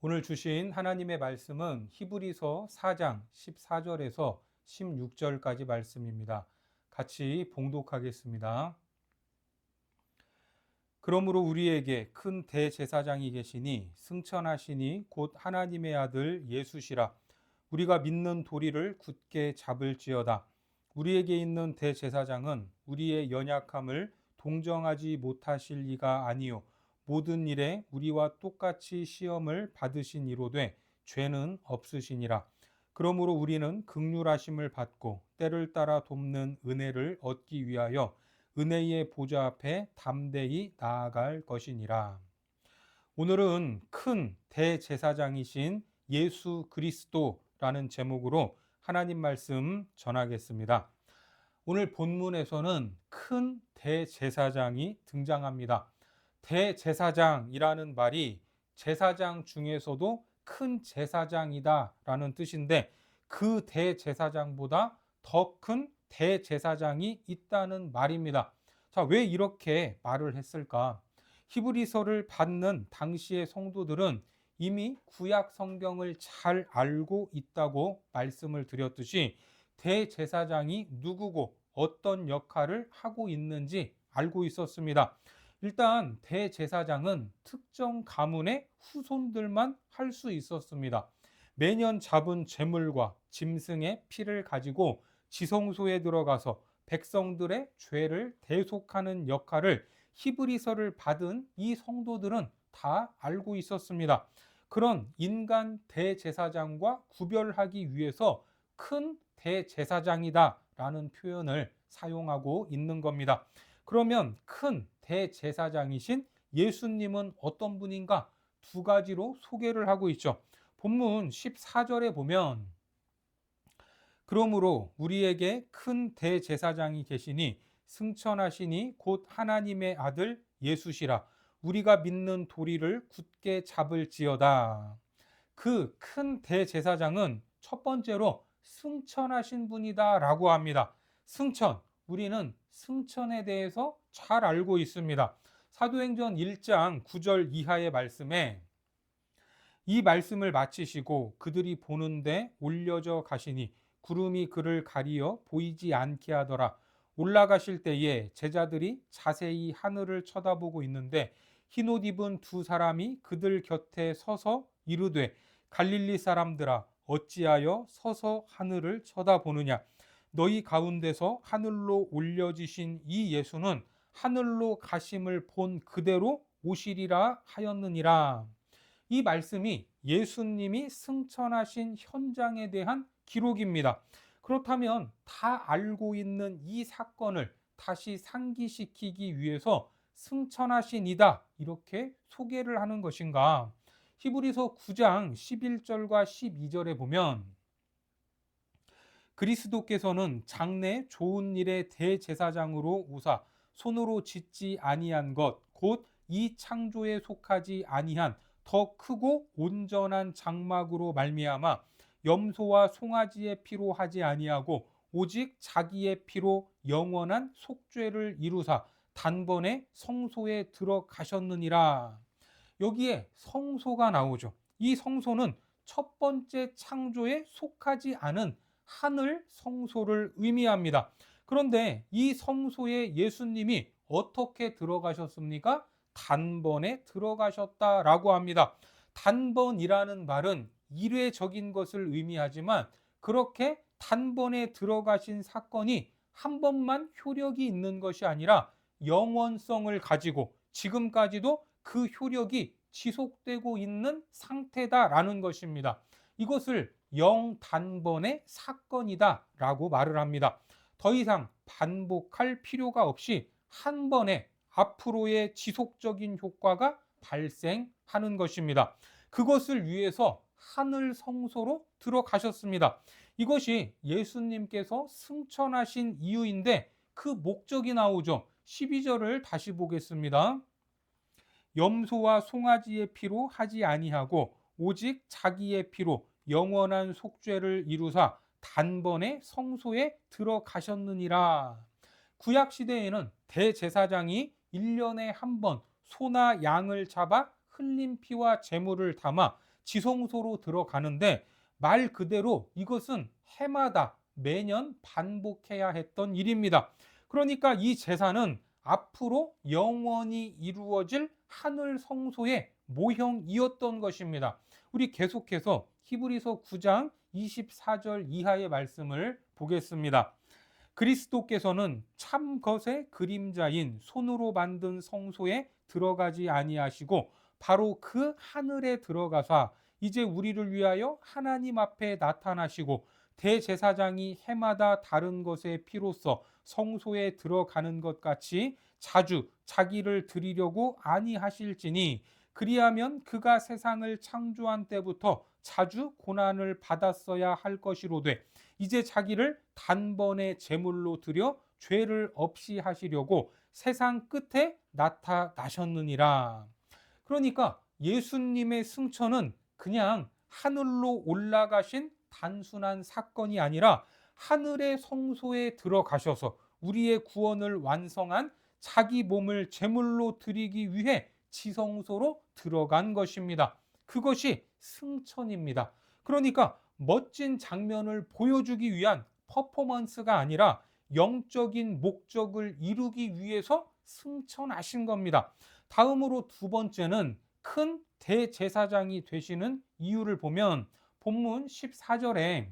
오늘 주신 하나님의 말씀은 히브리서 4장 14절에서 16절까지 말씀입니다. 같이 봉독하겠습니다. 그러므로 우리에게 큰 대제사장이 계시니 승천하시니 곧 하나님의 아들 예수시라. 우리가 믿는 도리를 굳게 잡을지어다. 우리에게 있는 대제사장은 우리의 연약함을 동정하지 못하실 리가 아니요 모든 일에 우리와 똑같이 시험을 받으신 이로되 죄는 없으시니라. 그러므로 우리는 긍휼하심을 받고 때를 따라 돕는 은혜를 얻기 위하여 은혜의 보좌 앞에 담대히 나아갈 것이니라. 오늘은 큰 대제사장이신 예수 그리스도라는 제목으로 하나님 말씀 전하겠습니다. 오늘 본문에서는 큰 대제사장이 등장합니다. 대제사장이라는 말이 제사장 중에서도 큰 제사장이다라는 뜻인데 그 대제사장보다 더 큰 대제사장이 있다는 말입니다. 자, 왜 이렇게 말을 했을까? 히브리서를 받는 당시의 성도들은 이미 구약 성경을 잘 알고 있다고 말씀을 드렸듯이 대제사장이 누구고 어떤 역할을 하고 있는지 알고 있었습니다. 일단 대제사장은 특정 가문의 후손들만 할 수 있었습니다. 매년 잡은 제물과 짐승의 피를 가지고 지성소에 들어가서 백성들의 죄를 대속하는 역할을 히브리서를 받은 이 성도들은 다 알고 있었습니다. 그런 인간 대제사장과 구별하기 위해서 큰 대제사장이다라는 표현을 사용하고 있는 겁니다. 그러면 큰 대제사장이신 예수님은 어떤 분인가? 두 가지로 소개를 하고 있죠. 본문 14절에 보면 그러므로 우리에게 큰 대제사장이 계시니 승천하시니 곧 하나님의 아들 예수시라. 우리가 믿는 도리를 굳게 잡을지어다. 그 큰 대제사장은 첫 번째로 승천하신 분이다라고 합니다. 승천, 우리는 승천에 대해서 잘 알고 있습니다. 사도행전 1장 9절 이하의 말씀에 이 말씀을 마치시고 그들이 보는데 올려져 가시니 구름이 그를 가리어 보이지 않게 하더라. 올라가실 때에 제자들이 자세히 하늘을 쳐다보고 있는데 흰옷 입은 두 사람이 그들 곁에 서서 이르되 갈릴리 사람들아 어찌하여 서서 하늘을 쳐다보느냐. 너희 가운데서 하늘로 올려지신 이 예수는 하늘로 가심을 본 그대로 오시리라 하였느니라. 이 말씀이 예수님이 승천하신 현장에 대한 기록입니다. 그렇다면 다 알고 있는 이 사건을 다시 상기시키기 위해서 승천하신 이다 이렇게 소개를 하는 것인가? 히브리서 9장 11절과 12절에 보면 그리스도께서는 장래 좋은 일의 대제사장으로 오사 손으로 짓지 아니한 것 곧 이 창조에 속하지 아니한 더 크고 온전한 장막으로 말미암아 염소와 송아지의 피로 하지 아니하고 오직 자기의 피로 영원한 속죄를 이루사 단번에 성소에 들어가셨느니라. 여기에 성소가 나오죠. 이 성소는 첫 번째 창조에 속하지 않은 하늘 성소를 의미합니다. 그런데 이 성소에 예수님이 어떻게 들어가셨습니까? 단번에 들어가셨다라고 합니다. 단번이라는 말은 일회적인 것을 의미하지만 그렇게 단번에 들어가신 사건이 한 번만 효력이 있는 것이 아니라 영원성을 가지고 지금까지도 그 효력이 지속되고 있는 상태다라는 것입니다. 이것을 영단번의 사건이다라고 말을 합니다. 더 이상 반복할 필요가 없이 한 번에 앞으로의 지속적인 효과가 발생하는 것입니다. 그것을 위해서 하늘 성소로 들어가셨습니다. 이것이 예수님께서 승천하신 이유인데 그 목적이 나오죠. 12절을 다시 보겠습니다. 염소와 송아지의 피로 하지 아니하고 오직 자기의 피로 영원한 속죄를 이루사 단번에 성소에 들어가셨느니라. 구약 시대에는 대제사장이 1년에 한 번 소나 양을 잡아 흘린 피와 제물을 담아 지성소로 들어가는데 말 그대로 이것은 해마다 매년 반복해야 했던 일입니다. 그러니까 이 제사는 앞으로 영원히 이루어질 하늘 성소의 모형이었던 것입니다. 우리 계속해서 히브리서 9장 24절 이하의 말씀을 보겠습니다. 그리스도께서는 참 것의 그림자인 손으로 만든 성소에 들어가지 아니하시고 바로 그 하늘에 들어가사 이제 우리를 위하여 하나님 앞에 나타나시고 대제사장이 해마다 다른 것의 피로써 성소에 들어가는 것 같이 자주 자기를 드리려고 아니하실지니 그리하면 그가 세상을 창조한 때부터 자주 고난을 받았어야 할 것이로되 이제 자기를 단번에 제물로 드려 죄를 없이 하시려고 세상 끝에 나타나셨느니라. 그러니까 예수님의 승천은 그냥 하늘로 올라가신 단순한 사건이 아니라 하늘의 성소에 들어가셔서 우리의 구원을 완성한 자기 몸을 제물로 드리기 위해 지성소로 들어간 것입니다. 그것이 승천입니다. 그러니까 멋진 장면을 보여주기 위한 퍼포먼스가 아니라 영적인 목적을 이루기 위해서 승천하신 겁니다. 다음으로 두 번째는 큰 대제사장이 되시는 이유를 보면 본문 14절에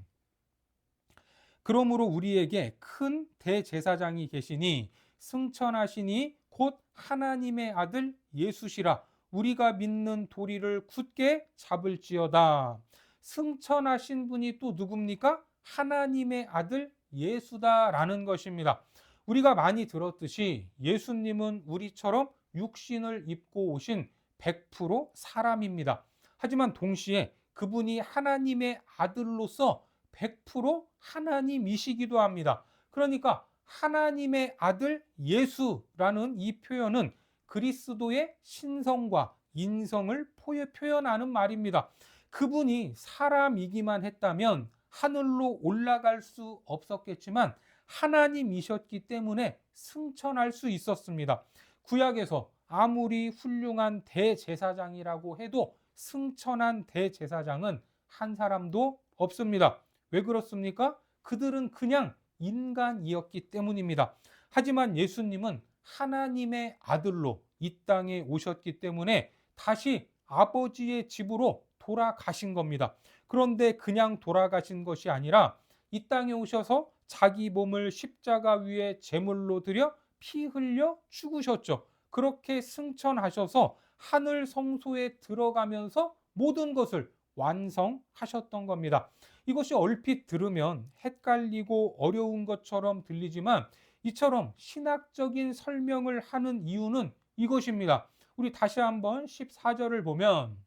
그러므로 우리에게 큰 대제사장이 계시니 승천하시니 곧 하나님의 아들 예수시라 우리가 믿는 도리를 굳게 잡을지어다. 승천하신 분이 또 누굽니까? 하나님의 아들 예수다라는 것입니다. 우리가 많이 들었듯이 예수님은 우리처럼 육신을 입고 오신 100% 사람입니다. 하지만 동시에 그분이 하나님의 아들로서 100% 하나님이시기도 합니다. 그러니까 하나님의 아들 예수라는 이 표현은 그리스도의 신성과 인성을 표현하는 말입니다. 그분이 사람이기만 했다면 하늘로 올라갈 수 없었겠지만 하나님이셨기 때문에 승천할 수 있었습니다. 구약에서 아무리 훌륭한 대제사장이라고 해도 승천한 대제사장은 한 사람도 없습니다. 왜 그렇습니까? 그들은 그냥 인간이었기 때문입니다. 하지만 예수님은 하나님의 아들로 이 땅에 오셨기 때문에 다시 아버지의 집으로 돌아가신 겁니다. 그런데 그냥 돌아가신 것이 아니라 이 땅에 오셔서 자기 몸을 십자가 위에 제물로 드려 피 흘려 죽으셨죠. 그렇게 승천하셔서 하늘 성소에 들어가면서 모든 것을 완성하셨던 겁니다. 이것이 얼핏 들으면 헷갈리고 어려운 것처럼 들리지만 이처럼 신학적인 설명을 하는 이유는 이것입니다. 우리 다시 한번 14절을 보면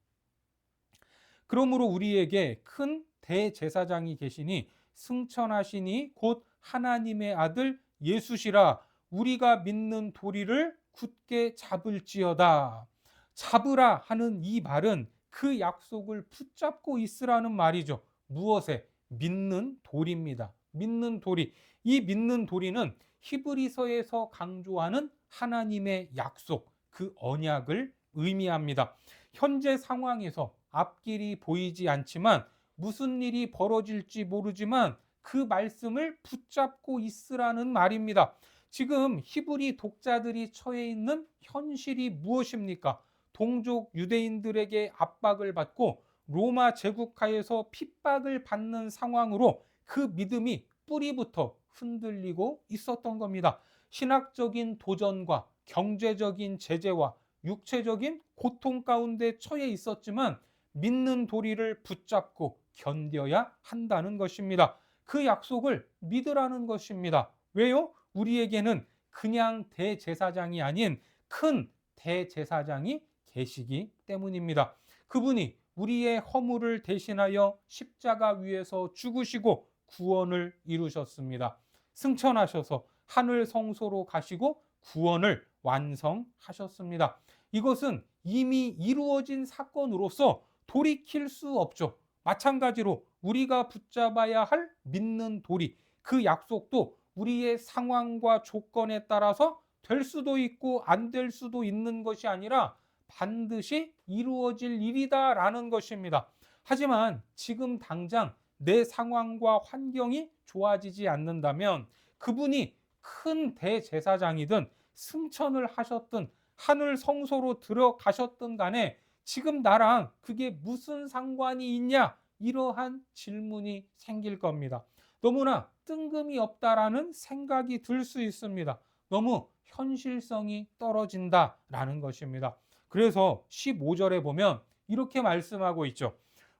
그러므로 우리에게 큰 대제사장이 계시니 승천하시니 곧 하나님의 아들 예수시라 우리가 믿는 도리를 굳게 잡을지어다. 잡으라 하는 이 말은 그 약속을 붙잡고 있으라는 말이죠. 무엇에? 믿는 도리입니다. 믿는 도리. 이 믿는 도리는 히브리서에서 강조하는 하나님의 약속, 그 언약을 의미합니다. 현재 상황에서 앞길이 보이지 않지만 무슨 일이 벌어질지 모르지만 그 말씀을 붙잡고 있으라는 말입니다. 지금 히브리 독자들이 처해 있는 현실이 무엇입니까? 동족 유대인들에게 압박을 받고 로마 제국하에서 핍박을 받는 상황으로 그 믿음이 뿌리부터 흔들리고 있었던 겁니다. 신학적인 도전과 경제적인 제재와 육체적인 고통 가운데 처해 있었지만 믿는 도리를 붙잡고 견뎌야 한다는 것입니다. 그 약속을 믿으라는 것입니다. 왜요? 우리에게는 그냥 대제사장이 아닌 큰 대제사장이 계시기 때문입니다. 그분이 우리의 허물을 대신하여 십자가 위에서 죽으시고 구원을 이루셨습니다. 승천하셔서 하늘 성소로 가시고 구원을 완성하셨습니다. 이것은 이미 이루어진 사건으로서 돌이킬 수 없죠. 마찬가지로 우리가 붙잡아야 할 믿는 도리, 그 약속도 우리의 상황과 조건에 따라서 될 수도 있고 안 될 수도 있는 것이 아니라 반드시 이루어질 일이다라는 것입니다. 하지만 지금 당장 내 상황과 환경이 좋아지지 않는다면 그분이 큰 대제사장이든 승천을 하셨든 하늘 성소로 들어가셨든 간에 지금 나랑 그게 무슨 상관이 있냐? 이러한 질문이 생길 겁니다. 너무나 뜬금이 없다라는 생각이 들 수 있습니다. 너무 현실성이 떨어진다라는 것입니다. 그래서 15절에 보면 이렇게 말씀하고 있죠.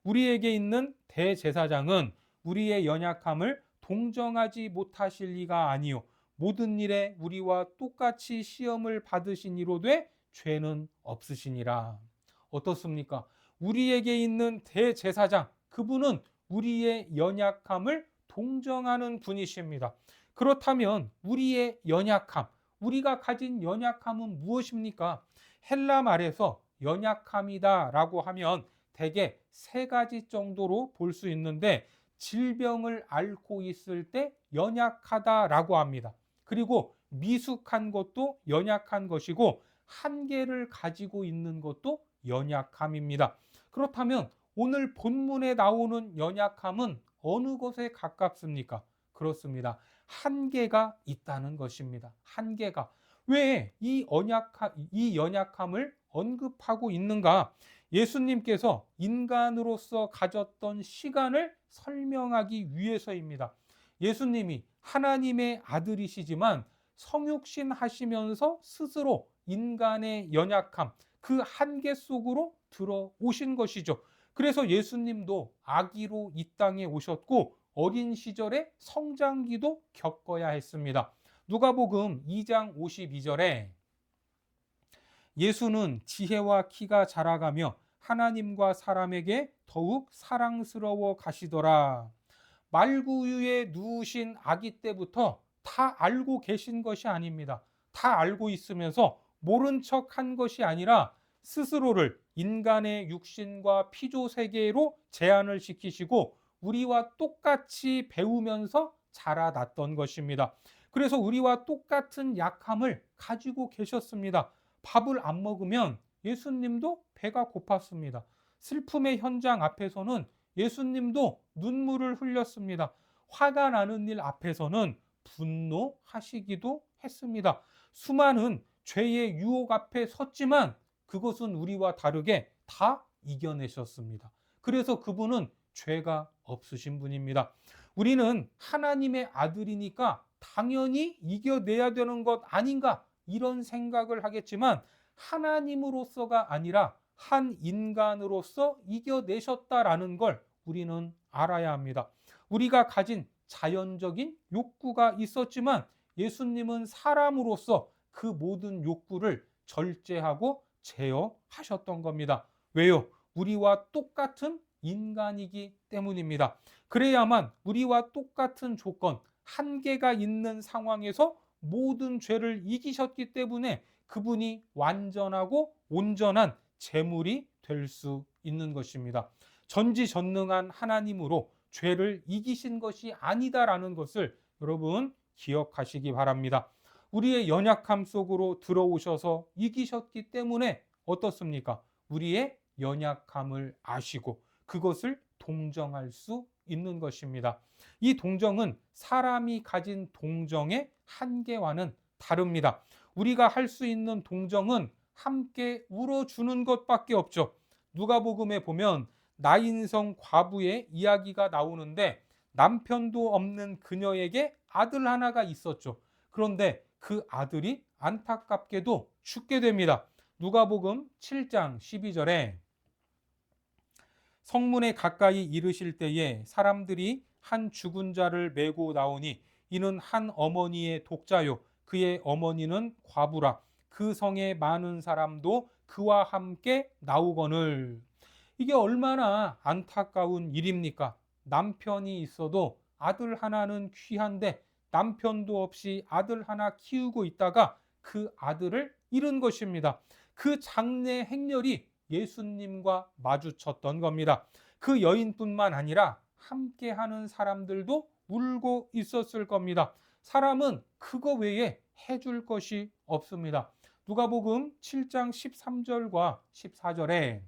우리에게 있는 대제사장은 우리의 연약함을 동정하지 못하실 리가 아니요 모든 일에 우리와 똑같이 시험을 받으시니로되 죄는 없으시니라. 어떻습니까? 우리에게 있는 대제사장, 그분은 우리의 연약함을 동정하는 분이십니다. 그렇다면 우리의 연약함, 우리가 가진 연약함은 무엇입니까? 헬라 말에서 연약함이다라고 하면 대개 세 가지 정도로 볼 수 있는데 질병을 앓고 있을 때 연약하다라고 합니다. 그리고 미숙한 것도 연약한 것이고 한계를 가지고 있는 것도 연약함입니다. 그렇다면 오늘 본문에 나오는 연약함은 어느 것에 가깝습니까? 그렇습니다. 한계가 있다는 것입니다. 한계가. 왜 이 연약함을 언급하고 있는가? 예수님께서 인간으로서 가졌던 시간을 설명하기 위해서입니다. 예수님이 하나님의 아들이시지만 성육신 하시면서 스스로 인간의 연약함, 그 한계 속으로 들어오신 것이죠. 그래서 예수님도 아기로 이 땅에 오셨고 어린 시절에 성장기도 겪어야 했습니다. 누가복음 2장 52절에 예수는 지혜와 키가 자라가며 하나님과 사람에게 더욱 사랑스러워 가시더라. 말구유에 누우신 아기 때부터 다 알고 계신 것이 아닙니다. 다 알고 있으면서 모른 척 한 것이 아니라 스스로를 인간의 육신과 피조 세계로 제한을 시키시고 우리와 똑같이 배우면서 자라났던 것입니다. 그래서 우리와 똑같은 약함을 가지고 계셨습니다. 밥을 안 먹으면 예수님도 배가 고팠습니다. 슬픔의 현장 앞에서는 예수님도 눈물을 흘렸습니다. 화가 나는 일 앞에서는 분노하시기도 했습니다. 수많은 죄의 유혹 앞에 섰지만 그것은 우리와 다르게 다 이겨내셨습니다. 그래서 그분은 죄가 없으신 분입니다. 우리는 하나님의 아들이니까 당연히 이겨내야 되는 것 아닌가 이런 생각을 하겠지만 하나님으로서가 아니라 한 인간으로서 이겨내셨다라는 걸 우리는 알아야 합니다. 우리가 가진 자연적인 욕구가 있었지만 예수님은 사람으로서 그 모든 욕구를 절제하고 제어하셨던 겁니다. 왜요? 우리와 똑같은 인간이기 때문입니다. 그래야만 우리와 똑같은 조건, 한계가 있는 상황에서 모든 죄를 이기셨기 때문에 그분이 완전하고 온전한 제물이 될 수 있는 것입니다. 전지전능한 하나님으로 죄를 이기신 것이 아니다라는 것을 여러분 기억하시기 바랍니다. 우리의 연약함 속으로 들어오셔서 이기셨기 때문에 어떻습니까? 우리의 연약함을 아시고 그것을 동정할 수 있는 것입니다. 이 동정은 사람이 가진 동정의 한계와는 다릅니다. 우리가 할 수 있는 동정은 함께 울어주는 것밖에 없죠. 누가복음에 보면 나인성 과부의 이야기가 나오는데 남편도 없는 그녀에게 아들 하나가 있었죠. 그런데 그 아들이 안타깝게도 죽게 됩니다. 누가복음 7장 12절에 성문에 가까이 이르실 때에 사람들이 한 죽은 자를 메고 나오니 이는 한 어머니의 독자요 그의 어머니는 과부라 그 성에 많은 사람도 그와 함께 나오거늘. 이게 얼마나 안타까운 일입니까? 남편이 있어도 아들 하나는 귀한데 남편도 없이 아들 하나 키우고 있다가 그 아들을 잃은 것입니다. 그 장래 행렬이 예수님과 마주쳤던 겁니다. 그 여인뿐만 아니라 함께하는 사람들도 울고 있었을 겁니다. 사람은 그거 외에 해줄 것이 없습니다. 누가복음 7장 13절과 14절에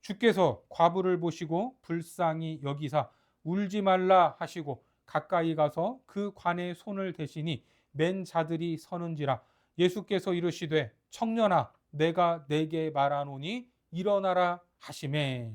주께서 과부를 보시고 불쌍히 여기사 울지 말라 하시고 가까이 가서 그 관에 손을 대시니 맨 자들이 서는지라. 예수께서 이르시되 청년아 내가 내게 말하노니 일어나라 하시매.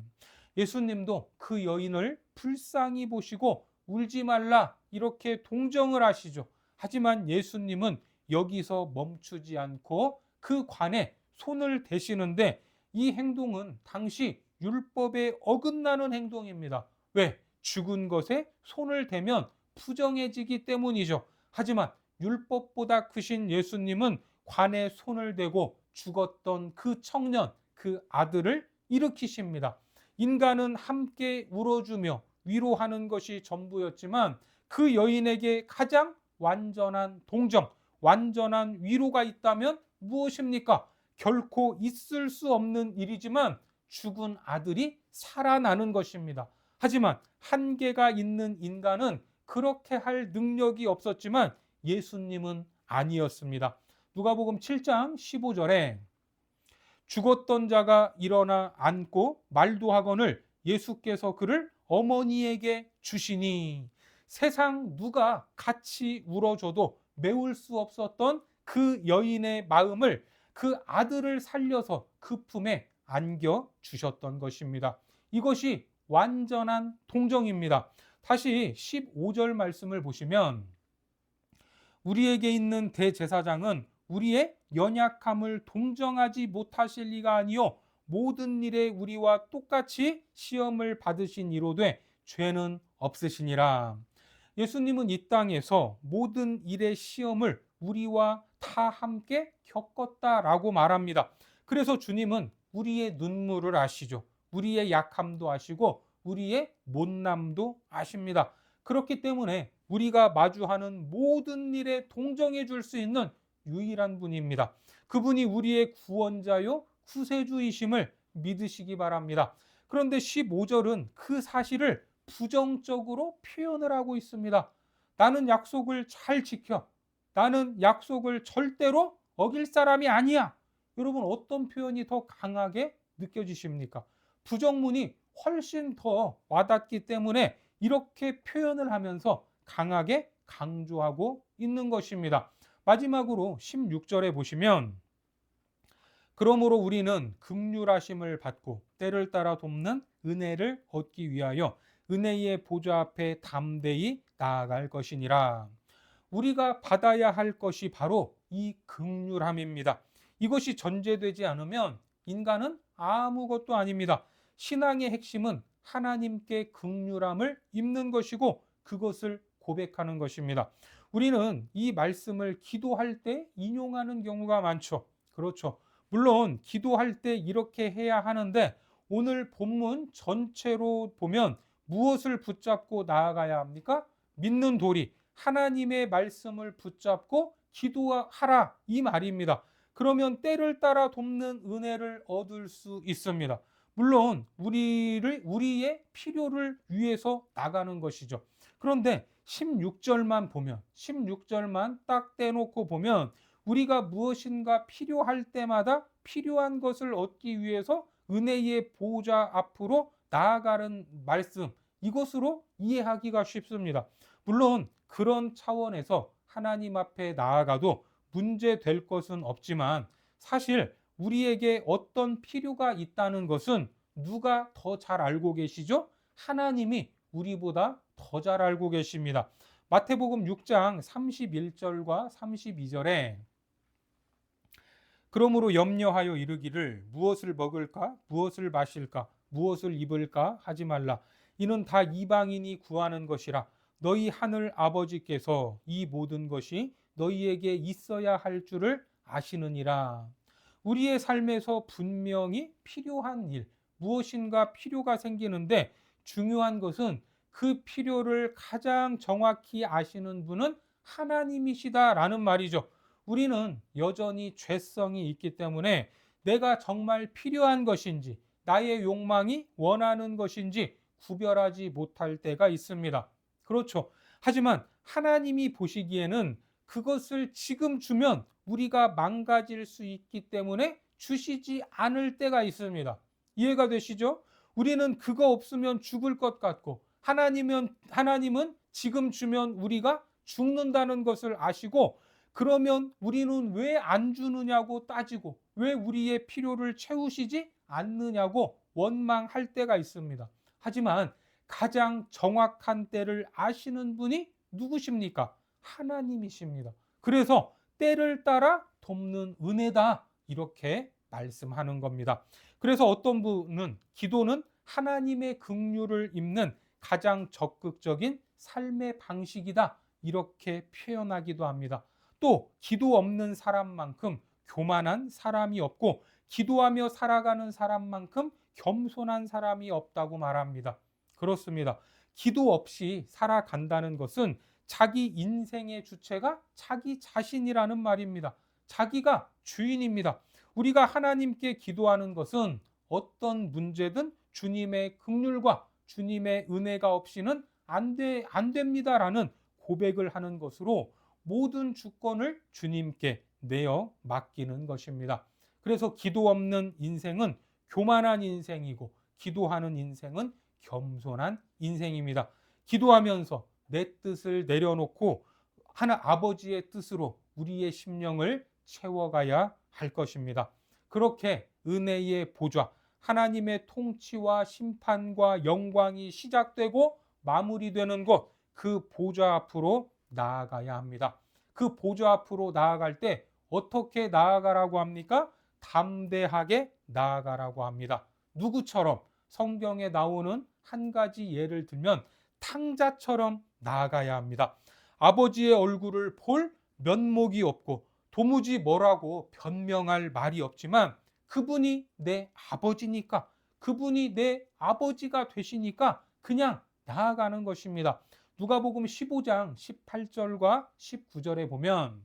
예수님도 그 여인을 불쌍히 보시고 울지 말라 이렇게 동정을 하시죠. 하지만 예수님은 여기서 멈추지 않고 그 관에 손을 대시는데 이 행동은 당시 율법에 어긋나는 행동입니다. 왜? 죽은 것에 손을 대면 부정해지기 때문이죠. 하지만 율법보다 크신 예수님은 관에 손을 대고 죽었던 그 청년, 그 아들을 일으키십니다. 인간은 함께 울어주며 위로하는 것이 전부였지만 그 여인에게 가장 완전한 동정, 완전한 위로가 있다면 무엇입니까? 결코 있을 수 없는 일이지만 죽은 아들이 살아나는 것입니다. 하지만 한계가 있는 인간은 그렇게 할 능력이 없었지만 예수님은 아니었습니다. 누가복음 7장 15절에 죽었던 자가 일어나 앉고 말도 하거늘 예수께서 그를 어머니에게 주시니. 세상 누가 같이 울어줘도 메울 수 없었던 그 여인의 마음을 그 아들을 살려서 그 품에 안겨 주셨던 것입니다. 이것이 완전한 동정입니다. 다시 15절 말씀을 보시면 우리에게 있는 대제사장은 우리의 연약함을 동정하지 못하실 리가 아니요 모든 일에 우리와 똑같이 시험을 받으신 이로되 죄는 없으시니라. 예수님은 이 땅에서 모든 일의 시험을 우리와 다 함께 겪었다라고 말합니다. 그래서 주님은 우리의 눈물을 아시죠. 우리의 약함도 아시고 우리의 못남도 아십니다. 그렇기 때문에 우리가 마주하는 모든 일에 동정해 줄 수 있는 유일한 분입니다. 그분이 우리의 구원자요 구세주이심을 믿으시기 바랍니다. 그런데 15절은 그 사실을 부정적으로 표현을 하고 있습니다. 나는 약속을 잘 지켜. 나는 약속을 절대로 어길 사람이 아니야. 여러분 어떤 표현이 더 강하게 느껴지십니까? 부정문이 훨씬 더 와닿기 때문에 이렇게 표현을 하면서 강하게 강조하고 있는 것입니다. 마지막으로 16절에 보시면 그러므로 우리는 긍휼하심을 받고 때를 따라 돕는 은혜를 얻기 위하여 은혜의 보좌 앞에 담대히 나아갈 것이니라. 우리가 받아야 할 것이 바로 이 긍휼함입니다. 이것이 전제되지 않으면 인간은 아무것도 아닙니다. 신앙의 핵심은 하나님께 긍휼함을 입는 것이고 그것을 고백하는 것입니다. 우리는 이 말씀을 기도할 때 인용하는 경우가 많죠. 그렇죠. 물론 기도할 때 이렇게 해야 하는데 오늘 본문 전체로 보면 무엇을 붙잡고 나아가야 합니까? 믿는 도리, 하나님의 말씀을 붙잡고 기도하라 이 말입니다. 그러면 때를 따라 돕는 은혜를 얻을 수 있습니다. 물론 우리의 필요를 위해서 나가는 것이죠. 그런데 16절만 보면 16절만 딱 떼놓고 보면 우리가 무엇인가 필요할 때마다 필요한 것을 얻기 위해서 은혜의 보좌 앞으로 나아가는 말씀 이것으로 이해하기가 쉽습니다. 물론 그런 차원에서 하나님 앞에 나아가도 문제될 것은 없지만 사실 우리에게 어떤 필요가 있다는 것은 누가 더 잘 알고 계시죠? 하나님이 우리보다 더 잘 알고 계십니다. 마태복음 6장 31절과 32절에 그러므로 염려하여 이르기를 무엇을 먹을까 무엇을 마실까 무엇을 입을까 하지 말라. 이는 다 이방인이 구하는 것이라. 너희 하늘 아버지께서 이 모든 것이 너희에게 있어야 할 줄을 아시느니라. 우리의 삶에서 분명히 필요한 일, 무엇인가 필요가 생기는데 중요한 것은 그 필요를 가장 정확히 아시는 분은 하나님이시다라는 말이죠. 우리는 여전히 죄성이 있기 때문에 내가 정말 필요한 것인지 나의 욕망이 원하는 것인지 구별하지 못할 때가 있습니다. 그렇죠. 하지만 하나님이 보시기에는 그것을 지금 주면 우리가 망가질 수 있기 때문에 주시지 않을 때가 있습니다. 이해가 되시죠? 우리는 그거 없으면 죽을 것 같고 하나님은 지금 주면 우리가 죽는다는 것을 아시고 그러면 우리는 왜 안 주느냐고 따지고 왜 우리의 필요를 채우시지 않느냐고 원망할 때가 있습니다. 하지만 가장 정확한 때를 아시는 분이 누구십니까? 하나님이십니다. 그래서 때를 따라 돕는 은혜다 이렇게 말씀하는 겁니다. 그래서 어떤 분은 기도는 하나님의 긍휼을 입는 가장 적극적인 삶의 방식이다 이렇게 표현하기도 합니다. 또 기도 없는 사람만큼 교만한 사람이 없고 기도하며 살아가는 사람만큼 겸손한 사람이 없다고 말합니다. 그렇습니다. 기도 없이 살아간다는 것은 자기 인생의 주체가 자기 자신이라는 말입니다. 자기가 주인입니다. 우리가 하나님께 기도하는 것은 어떤 문제든 주님의 긍휼과 주님의 은혜가 없이는 안 됩니다라는 고백을 하는 것으로 모든 주권을 주님께 내어 맡기는 것입니다. 그래서 기도 없는 인생은 교만한 인생이고 기도하는 인생은 겸손한 인생입니다. 기도하면서 내 뜻을 내려놓고 하나 아버지의 뜻으로 우리의 심령을 채워가야 할 것입니다. 그렇게 은혜의 보좌, 하나님의 통치와 심판과 영광이 시작되고 마무리되는 곳, 그 보좌 앞으로 나아가야 합니다. 그 보좌 앞으로 나아갈 때 어떻게 나아가라고 합니까? 담대하게 나아가라고 합니다. 누구처럼? 성경에 나오는 한 가지 예를 들면 탕자처럼 나아가야 합니다. 아버지의 얼굴을 볼 면목이 없고 도무지 뭐라고 변명할 말이 없지만 그분이 내 아버지니까, 그분이 내 아버지가 되시니까 그냥 나아가는 것입니다. 누가복음 15장 18절과 19절에 보면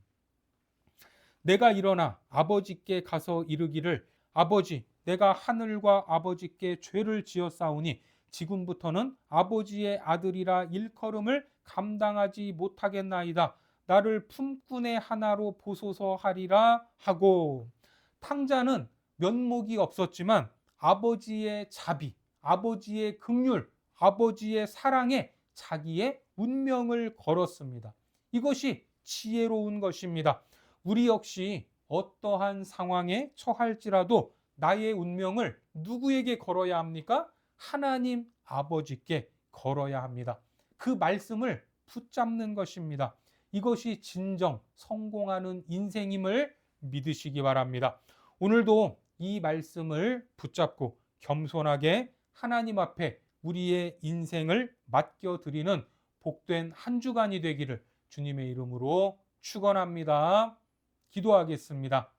내가 일어나 아버지께 가서 이르기를 아버지 내가 하늘과 아버지께 죄를 지었사오니 지금부터는 아버지의 아들이라 일컬음을 감당하지 못하겠나이다. 나를 품꾼의 하나로 보소서 하리라 하고, 탕자는 면목이 없었지만 아버지의 자비, 아버지의 긍휼, 아버지의 사랑에 자기의 운명을 걸었습니다. 이것이 지혜로운 것입니다. 우리 역시 어떠한 상황에 처할지라도 나의 운명을 누구에게 걸어야 합니까? 하나님 아버지께 걸어야 합니다. 그 말씀을 붙잡는 것입니다. 이것이 진정 성공하는 인생임을 믿으시기 바랍니다. 오늘도 이 말씀을 붙잡고 겸손하게 하나님 앞에 우리의 인생을 맡겨드리는 복된 한 주간이 되기를 주님의 이름으로 축원합니다. 기도하겠습니다.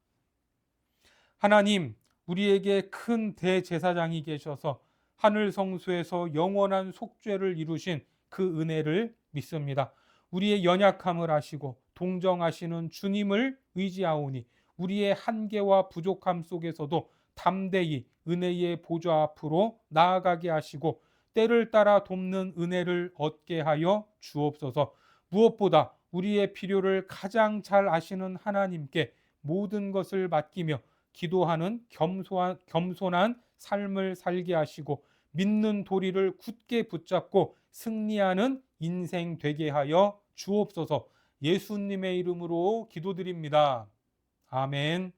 하나님, 우리에게 큰 대제사장이 계셔서 하늘 성소에서 영원한 속죄를 이루신 그 은혜를 믿습니다. 우리의 연약함을 아시고 동정하시는 주님을 의지하오니 우리의 한계와 부족함 속에서도 담대히 은혜의 보좌 앞으로 나아가게 하시고 때를 따라 돕는 은혜를 얻게 하여 주옵소서. 무엇보다 우리의 필요를 가장 잘 아시는 하나님께 모든 것을 맡기며 기도하는 겸손한 삶을 살게 하시고 믿는 도리를 굳게 붙잡고 승리하는 인생 되게 하여 주옵소서. 예수님의 이름으로 기도드립니다. 아멘.